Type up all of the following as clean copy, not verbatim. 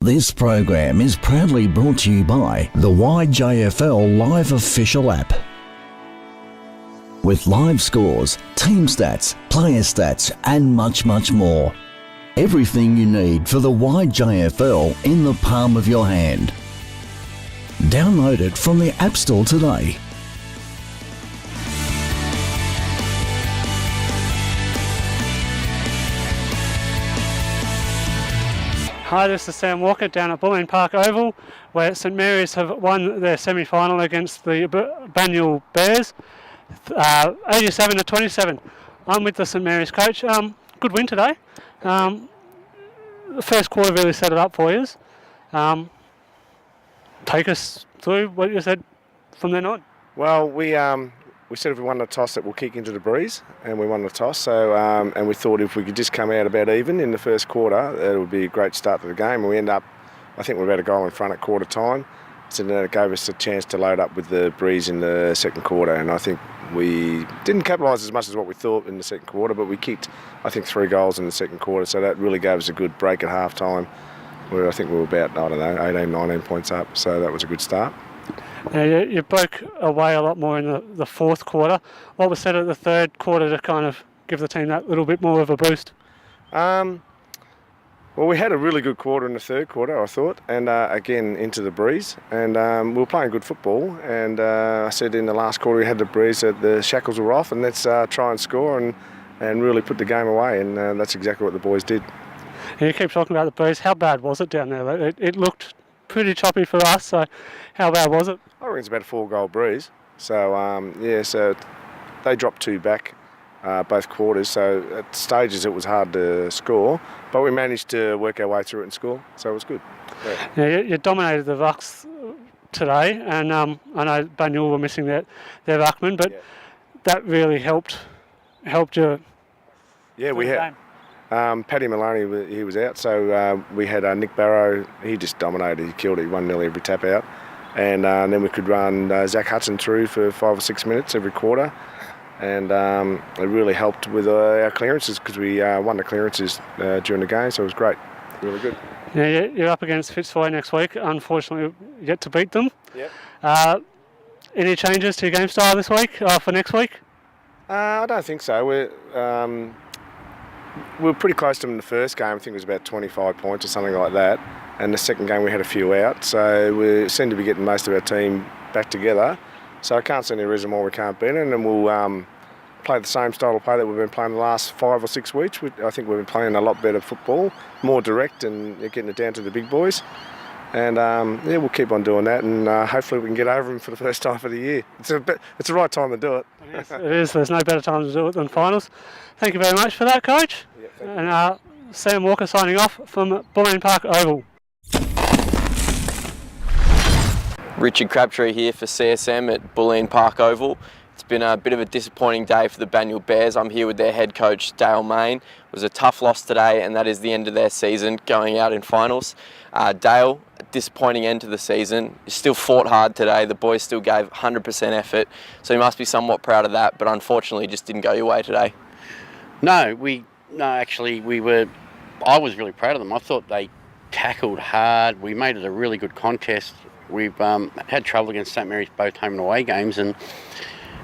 This program is proudly brought to you by the YJFL Live Official app. With live scores, team stats, player stats and much, much more. Everything you need for the YJFL in the palm of your hand. Download it from the App Store today. Hi, this is Sam Walker down at Banyule Park Oval, where St Mary's have won their semi-final against the Banyule Bears, 87-27. I'm with the St Mary's coach. Good win today. The first quarter really set it up for you. Take us through what you said from then on. Well, we said if we won the toss that we'll kick into the breeze, and we won the toss. So, and we thought if we could just come out about even in the first quarter, it would be a great start to the game. And we end up, I think we're about a goal in front at quarter time. So then it gave us a chance to load up with the breeze in the second quarter. And I think we didn't capitalise as much as what we thought in the second quarter, but we kicked, I think, 3 goals in the second quarter. So that really gave us a good break at half time, where I think we were about, 18, 19 points up. So that was a good start. You broke away a lot more in the fourth quarter. What was said at the third quarter to kind of give the team that little bit more of a boost? Well, we had a really good quarter in the third quarter, I thought, and again into the breeze. And we were playing good football. And I said in the last quarter we had the breeze that the shackles were off, and let's try and score and really put the game away. And that's exactly what the boys did. And you keep talking about the breeze. How bad was it down there? It looked pretty choppy for us, so how bad was it? I reckon it's about a 4-goal breeze. So, so they dropped 2 back both quarters. So at stages it was hard to score, but we managed to work our way through it and score, so it was good. Yeah, you dominated the rucks today, and I know Banyule were missing their ruckman, but that really helped you. Yeah, we had Paddy Maloney, he was out, so we had Nick Barrow. He just dominated, he killed it, he won nearly every tap out. And then we could run Zach Hudson through for 5 or 6 minutes every quarter. And it really helped with our clearances, because we won the clearances during the game, so it was great, really good. Yeah, you're up against Fitzroy next week. Unfortunately, yet to beat them. Yep. Any changes to your game style this week, for next week? I don't think so. We were pretty close to them in the first game. I think it was about 25 points or something like that. And the second game we had a few out, so we seem to be getting most of our team back together. So I can't see any reason why we can't beat them, and we'll play the same style of play that we've been playing the last 5 or 6 weeks. I think we've been playing a lot better football, more direct and getting it down to the big boys. And we'll keep on doing that, and hopefully we can get over them for the first time of the year. It's the right time to do it. It is. There's no better time to do it than finals. Thank you very much for that, Coach. And Sam Walker signing off from Banyule Park Oval. Richard Crabtree here for CSM at Banyule Park Oval. It's been a bit of a disappointing day for the Banyule Bears. I'm here with their head coach, Dale Main. It was a tough loss today, and that is the end of their season, going out in finals. Dale, a disappointing end to the season. You still fought hard today. The boys still gave 100% effort, so you must be somewhat proud of that, but unfortunately it just didn't go your way today. I was really proud of them. I thought they tackled hard. We made it a really good contest. We've had trouble against St Mary's both home and away games, and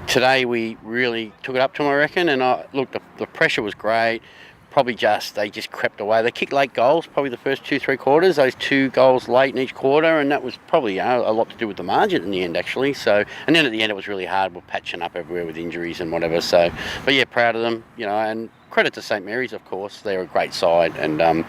today we really took it up to them, I reckon. And the pressure was great. They just crept away. They kicked late goals, probably the first 2-3 quarters. Those 2 goals late in each quarter, and that was probably a lot to do with the margin in the end, actually. So, and then at the end it was really hard. We're patching up everywhere with injuries and whatever. So, but yeah, proud of them, and credit to St Mary's, of course. They're a great side, and they're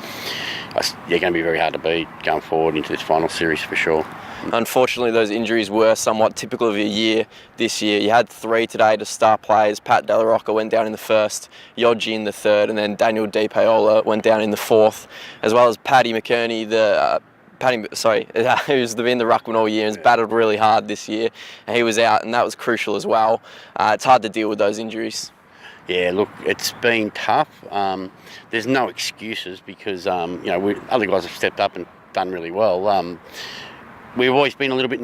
going to be very hard to beat going forward into this final series for sure. Unfortunately, those injuries were somewhat typical of your year this year. You had 3 today to star players. Pat Della Rocca went down in the first, Yogi in the third, and then Daniel Di Paola went down in the fourth, as well as Paddy McKerney, who's been the ruckman all year and has battled really hard this year. And he was out, and that was crucial as well. It's hard to deal with those injuries. Yeah, look, it's been tough. There's no excuses because other guys have stepped up and done really well. We've always been a little bit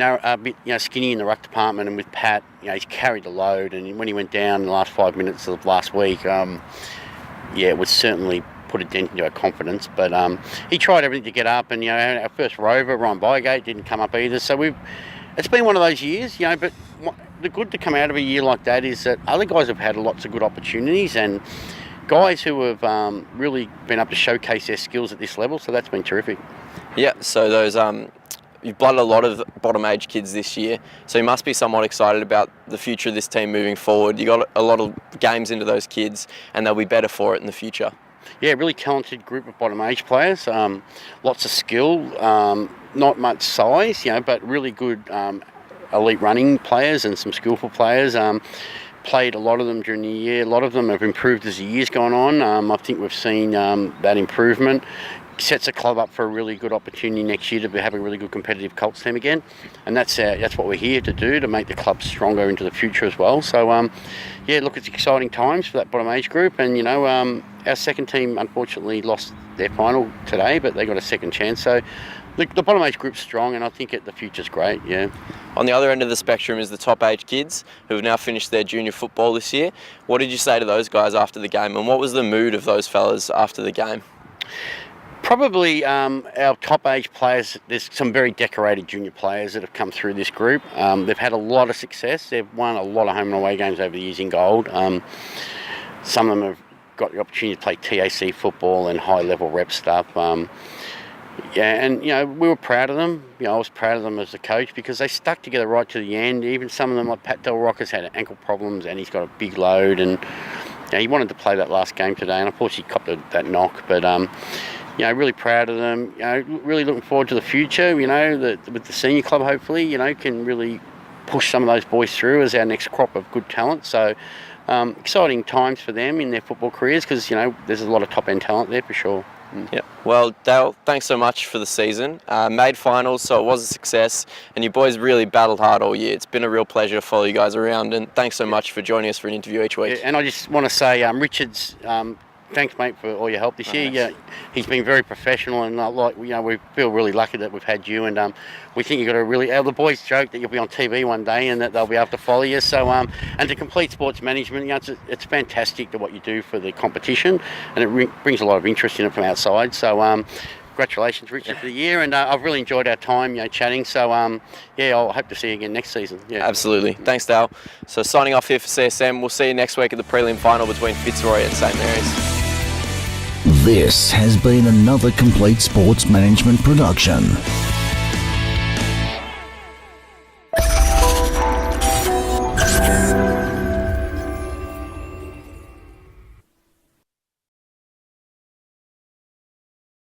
skinny in the ruck department, and with Pat, he's carried the load. And when he went down in the last 5 minutes of last week, it was certainly put a dent into our confidence. But he tried everything to get up, and our first rover, Ryan Bygate, didn't come up either. So it's been one of those years, but the good to come out of a year like that is that other guys have had lots of good opportunities, and guys who have really been able to showcase their skills at this level. So that's been terrific. Yeah, so those you've blooded a lot of bottom age kids this year, so you must be somewhat excited about the future of this team moving forward. You got a lot of games into those kids, and they'll be better for it in the future. Yeah, really talented group of bottom age players. Lots of skill, not much size, but really good elite running players and some skillful players. Played a lot of them during the year. A lot of them have improved as the year's gone on. I think we've seen that improvement. Sets the club up for a really good opportunity next year to have a really good competitive Colts team again, and that's what we're here to do, to make the club stronger into the future as well. So look, it's exciting times for that bottom age group, and our second team unfortunately lost their final today, but they got a second chance. So the bottom age group's strong, and I think the future's great. Yeah. On the other end of the spectrum is the top age kids who have now finished their junior football this year. What did you say to those guys after the game, and what was the mood of those fellas after the game? Probably our top age players, there's some very decorated junior players that have come through this group. They've had a lot of success. They've won a lot of home and away games over the years in gold. Some of them have got the opportunity to play TAC football and high level rep stuff. And we were proud of them. I was proud of them as a coach because they stuck together right to the end. Even some of them, like Pat Del Rocca's had ankle problems and he's got a big load, and he wanted to play that last game today, and of course he copped that knock. But really proud of them. Really looking forward to the future. With the senior club, hopefully, can really push some of those boys through as our next crop of good talent. So exciting times for them in their football careers because there's a lot of top end talent there for sure. Yeah. Well, Dale, thanks so much for the season. Made finals, so it was a success, and you boys really battled hard all year. It's been a real pleasure to follow you guys around, and thanks so much for joining us for an interview each week. Yeah, and I just want to say, Richard's. Thanks, mate, for all your help this year. Yeah, he's been very professional, and we feel really lucky that we've had you. And we think you've got a really. The boys joke that you'll be on TV one day and that they'll be able to follow you. So, and to complete sports management, it's fantastic to what you do for the competition, and it brings a lot of interest in it from outside. So, congratulations, Richard, for the year, and I've really enjoyed our time, chatting. So, I'll hope to see you again next season. Yeah, absolutely. Thanks, Dale. So, signing off here for CSM. We'll see you next week at the prelim final between Fitzroy and St Mary's. This has been another Complete Sports Management production.